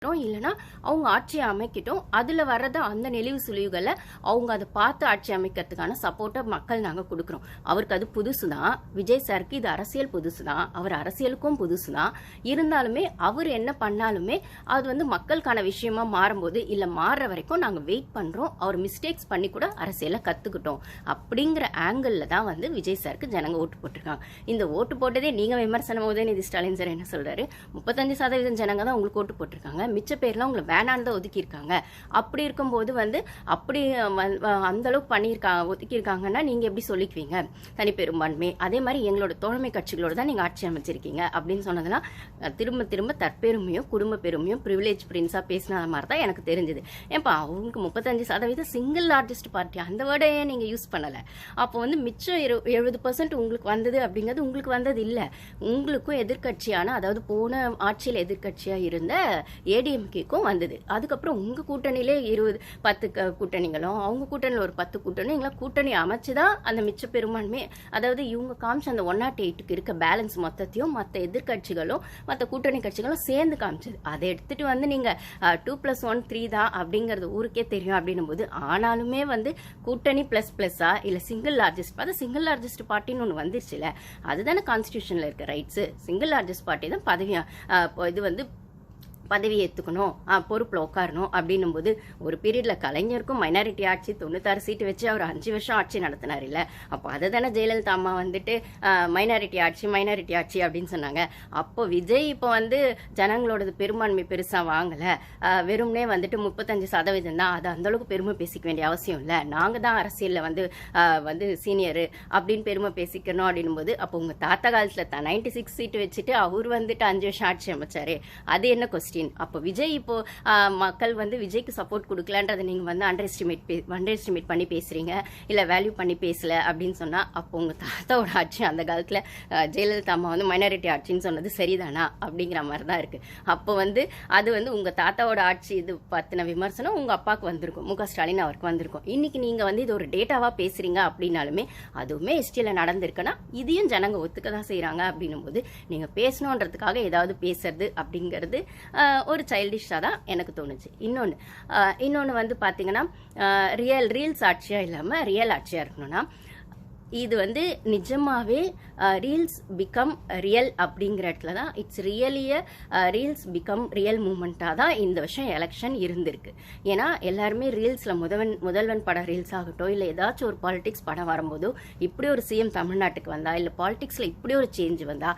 இருக்கட்டும், இல்லைன்னா அவங்க ஆட்சியை அமைக்கட்டும், அதில் வர்றத அந்த நெளிவு சுழிவுகளை அவங்க அதை பார்த்து ஆட்சி அமைக்கிறதுக்கான சப்போர்ட்டை மக்கள் நாங்கள் கொடுக்குறோம். அவருக்கு அது புதுசு தான். விஜய் சாருக்கு இது அரசியல் புதுசு தான். அவர் அரசியலுக்கும் புதுசு தான். இருந்தாலுமே அவர் என்ன பண்ணாலுமே அது வந்து மக்களுக்கான விஷயமா மாறும்போது இல்லை மாறுற வரைக்கும் நாங்கள் வெயிட் பண்ணுறோம். அவர் மிஸ்டேக்ஸ் பண்ணி கூட அரசியலை கற்றுக்கிட்டோம் அப்படிங்கிற ஆங்கிளில் தான் வந்து விஜய் சாருக்கு ஜனங்க ஓட்டு போட்டிருக்காங்க. இந்த ஓட்டு போட்டதே நீங்கள் விமர்சனம் உதயநிதி ஸ்டாலின் சார் என்ன சொல்கிறாரு, 35% ஜனங்க தான் உங்களுக்கு ஓட்டு போட்டிருக்காங்க, மிச்ச பேர்லாம் உங்களை வேணான்னு தான் ஒதுக்கியிருக்காங்க. அப்படி இருக்கும்போது வந்து அப்படி அந்த அளவுக்கு ஒதுக்கியிருக்காங்கன்னா நீங்கள் எப்படி சொல்லிக்குவீங்க தனி பெரும்பான்மை? அதே மாதிரி எங்களோட தோழமை கட்சிகளோட தான் நீங்கள் ஆட்சி அமைச்சிருக்கீங்க அப்படின்னு சொன்னதெல்லாம் திரும்ப திரும்ப தற்பெருமையும் குடும்ப பெருமையும் ப்ரிவிலேஜ் பிரின்ஸாக பேசின மாதிரி தான் எனக்கு தெரிஞ்சுது. ஏன்ப்பா அவங்களுக்கு 35% சிங்கிள் லார்ஜஸ்ட் பார்ட்டி, அந்த வேர்டையே நீங்கள் யூஸ் பண்ணலை. அப்போ வந்து மிச்சம் 70% உங்களுக்கு வந்தது அப்படிங்கிறது உங்களுக்கு வந்தது இல்லை. உங்களுக்கும் எதிர்கட்சியான, அதாவது போன ஆட்சியில் எதிர்கட்சியாக இருந்த ஏடிஎம்கேக்கும் வந்தது. அதுக்கப்புறம் உங்கள் கூட்டணியிலே 10 கூட்டணிகளும் அவங்க கூட்டணியில் ஒரு 10 கூட்டணியும் எங்களை கூட்டணி அமைச்சு தான் அந்த மிச்ச பெரும்பான்மை, அதாவது இவங்க காமிச்ச அந்த 108க்கு இருக்க பேலன்ஸ் மொத்தத்தையும் மற்ற எதிர்கட்சிகளும் மற்ற கூட்டணி கட்சிகளும் சேர்ந்து காமிச்சது. அதை எடுத்துட்டு வந்து நீங்கள் 2+1 3 தான் அப்படிங்கிறது ஊருக்கே தெரியும் அப்படின்னும் போது, ஆனாலுமே வந்து கூட்டணி ++ஆ இல்லை சிங்கிள் லார்ஜஸ்ட், அது சிங்கிள் லார்ஜஸ்ட் பார்ட்டின்னு ஒன்று வந்துருச்சுல, அதுதானே கான்ஸ்டியூஷனில் இருக்க ரைட்ஸு. சிங்கிள் லார்ஜஸ்ட் பார்ட்டி தான் இது வந்து பதவி ஏற்றுக்கணும், பொறுப்பில் உட்காரணும் அப்படின்னும் போது, ஒரு பீரியடில் கலைஞருக்கும் மைனாரிட்டி ஆட்சி 96 சீட்டு வச்சு அவர் 5 வருஷம் ஆட்சி நடத்தினார் இல்லை. அப்போ அதை தானே ஜெயலலிதா அம்மா வந்துட்டு மைனாரிட்டி ஆட்சி அப்படின்னு சொன்னாங்க. அப்போ விஜய் இப்போ வந்து ஜனங்களோடது பெரும்பான்மை பெருசாக வாங்கலை, வெறும்னே வந்துட்டு 35% தான், அது அந்தளவுக்கு பெருமை பேசிக்க வேண்டிய அவசியம் இல்லை, நாங்கள் தான் அரசியலில் வந்து சீனியரு அப்படின்னு பெருமை பேசிக்கணும் அப்படின்னும் போது, அப்போ உங்கள் தாத்தா காலத்தில் 96 சீட்டு வச்சுட்டு அவர் வந்துட்டு 5 வருஷம் ஆட்சி அமைச்சாரு, அது என்ன கொஸ்டின்? அப்போ விஜய் இப்போ மக்கள் வந்து விஜய்க்கு சப்போர்ட் கொடுக்கலன்றதை நீங்கள் வந்து அண்டர் எஸ்டிமேட் பண்ணி பேசுறீங்க, இல்லை வேல்யூ பண்ணி பேசல அப்படின்னு சொன்னால், அப்போ உங்கள் தாத்தாவோட ஆட்சி அந்த காலத்தில் ஜெயலலிதா அம்மா வந்து மைனாரிட்டி ஆட்சின்னு சொன்னது சரிதானா அப்படிங்கிற மாதிரி தான் இருக்குது. அப்போ வந்து அது வந்து உங்கள் தாத்தாவோட ஆட்சி இது பற்றின விமர்சனம் உங்கள் அப்பாவுக்கு வந்திருக்கும், மு க ஸ்டாலின் அவருக்கு வந்திருக்கும். இன்னைக்கு நீங்கள் வந்து இது ஒரு டேட்டாவாக பேசுறீங்க அப்படின்னாலுமே அதுவுமே எஸ்டியில் நடந்திருக்குன்னா இதையும் ஜனங்க ஒத்துக்க தான் செய்கிறாங்க. அப்படின்னும் போது நீங்கள் பேசணுன்றதுக்காக ஏதாவது பேசுறது அப்படிங்கிறது ஒரு சைல்டிஷாக தான் எனக்கு தோணுச்சு. இன்னொன்று வந்து பார்த்தீங்கன்னா, ரீல்ஸ் ஆட்சியாக இல்லாமல் ரியல் ஆட்சியாக இருக்கணும்னா, இது வந்து நிஜமாவே ரீல்ஸ் பிகம் ரியல் அப்படிங்கிற இடத்துல தான் இட்ஸ் ரியலிய ரீல்ஸ் பிகம் ரியல் மூமெண்ட்டாக தான் இந்த வருஷம் எலெக்ஷன் இருந்திருக்கு. ஏன்னா எல்லாருமே ரீல்ஸில் முதல்வன் படம் ரீல்ஸ் ஆகட்டும், இல்லை ஏதாச்சும் ஒரு பாலிடிக்ஸ் படம் வரும்போதோ, இப்படி ஒரு சிஎம் தமிழ்நாட்டுக்கு வந்தா, இல்லை பாலிடிக்ஸில் இப்படி ஒரு சேஞ்ச் வந்தா,